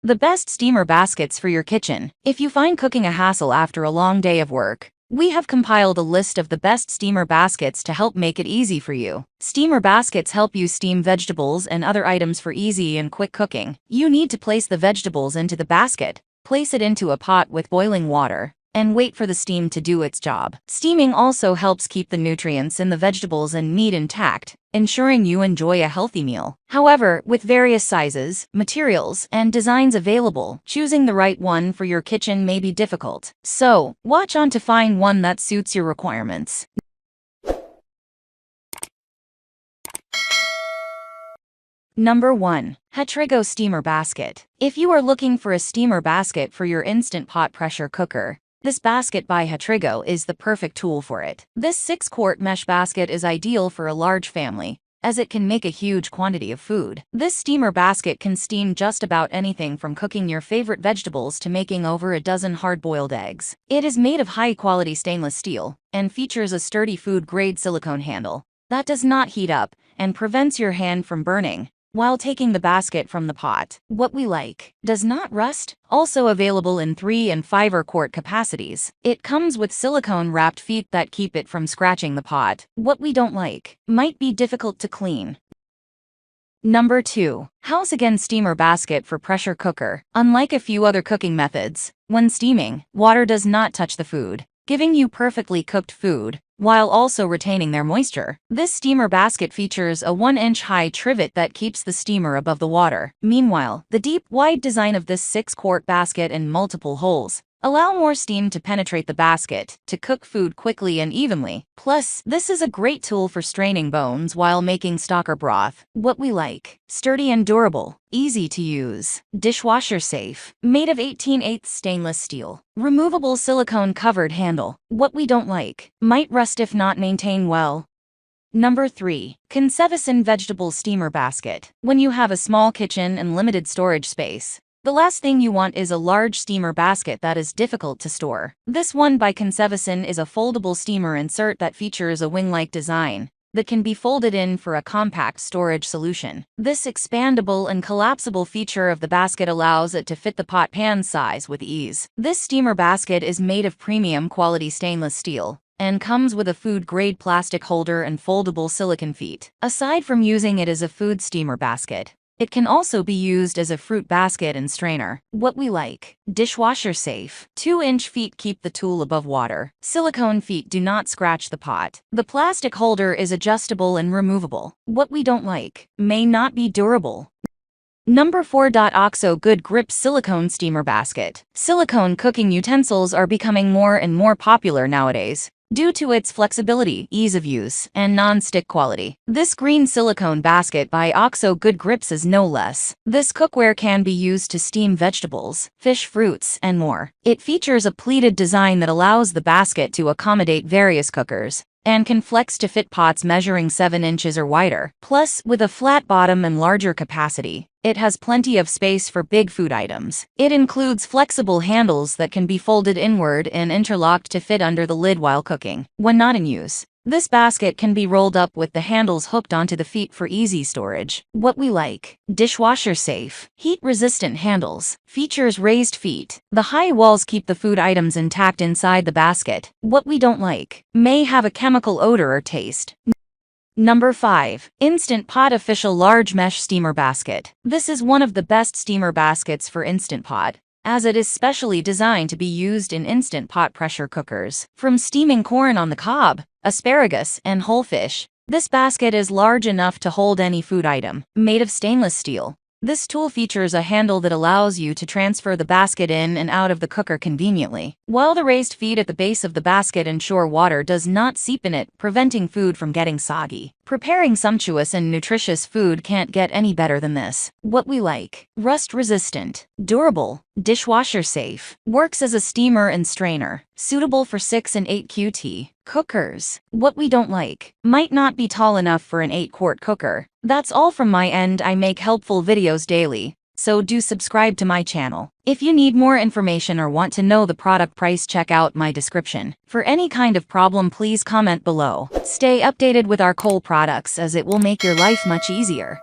The best steamer baskets for your kitchen. If you find cooking a hassle after a long day of work, we have compiled a list of the best steamer baskets to help make it easy for you. Steamer baskets help you steam vegetables and other items for easy and quick cooking. You need to place the vegetables into the basket, place it into a pot with boiling water, and wait for the steam to do its job. Steaming also helps keep the nutrients in the vegetables and meat intact, ensuring you enjoy a healthy meal. However, with various sizes, materials, and designs available, choosing the right one for your kitchen may be difficult. So, watch on to find one that suits your requirements. Number 1. Hatrigo Steamer Basket. If you are looking for a steamer basket for your Instant Pot pressure cooker, this basket by Hatrigo is the perfect tool for it. This 6-quart mesh basket is ideal for a large family, as it can make a huge quantity of food. This steamer basket can steam just about anything from cooking your favorite vegetables to making over a dozen hard-boiled eggs. It is made of high-quality stainless steel and features a sturdy food-grade silicone handle that does not heat up and prevents your hand from burning while taking the basket from the pot. What we like: does not rust. Also available in 3 and 5-quart capacities. It comes with silicone-wrapped feet that keep it from scratching the pot. What we don't like: might be difficult to clean. Number 2. House Again Steamer Basket for Pressure Cooker. Unlike a few other cooking methods, when steaming, water does not touch the food, giving you perfectly cooked food while also retaining their moisture. This steamer basket features a 1-inch high trivet that keeps the steamer above the water. Meanwhile, the deep, wide design of this 6-quart basket and multiple holes allow more steam to penetrate the basket to cook food quickly and evenly. Plus, this is a great tool for straining bones while making stock or broth. What we like: sturdy and durable, easy to use, dishwasher safe, made of 18/8 stainless steel, removable silicone covered handle. What we don't like: might rust if not maintained well. Number 3. Conservation Vegetable Steamer Basket. When you have a small kitchen and limited storage space, the last thing you want is a large steamer basket that is difficult to store. This one by Conservation is a foldable steamer insert that features a wing-like design that can be folded in for a compact storage solution. This expandable and collapsible feature of the basket allows it to fit the pot pan size with ease. This steamer basket is made of premium quality stainless steel and comes with a food-grade plastic holder and foldable silicone feet. Aside from using it as a food steamer basket, it can also be used as a fruit basket and strainer. What we like: dishwasher safe. 2-inch feet keep the tool above water. Silicone feet do not scratch the pot. The plastic holder is adjustable and removable. What we don't like: may not be durable. Number 4. OXO Good Grip Silicone Steamer Basket. Silicone cooking utensils are becoming more and more popular nowadays due to its flexibility, ease of use, and non-stick quality. This green silicone basket by OXO Good Grips is no less. This cookware can be used to steam vegetables, fish, fruits, and more. It features a pleated design that allows the basket to accommodate various cookers and can flex to fit pots measuring 7 inches or wider. Plus, with a flat bottom and larger capacity, it has plenty of space for big food items. It includes flexible handles that can be folded inward and interlocked to fit under the lid while cooking. When not in use, this basket can be rolled up with the handles hooked onto the feet for easy storage. What we like: dishwasher safe, heat-resistant handles, features raised feet. The high walls keep the food items intact inside the basket. What we don't like: may have a chemical odor or taste. Number 5. Instant Pot Official Large Mesh Steamer Basket. This is one of the best steamer baskets for Instant Pot, as it is specially designed to be used in Instant Pot pressure cookers. From steaming corn on the cob, asparagus, and whole fish, this basket is large enough to hold any food item. Made of stainless steel, this tool features a handle that allows you to transfer the basket in and out of the cooker conveniently, while the raised feet at the base of the basket ensure water does not seep in it, preventing food from getting soggy. Preparing sumptuous and nutritious food can't get any better than this. What we like: rust-resistant, durable, dishwasher safe, works as a steamer and strainer, suitable for 6 and 8-quart cookers. What we don't like: might not be tall enough for an 8-quart cooker. That's all from my end. I make helpful videos daily, so do subscribe to my channel. If you need more information or want to know the product price, check out my description. For any kind of problem, please comment below. Stay updated with our Cole products, as it will make your life much easier.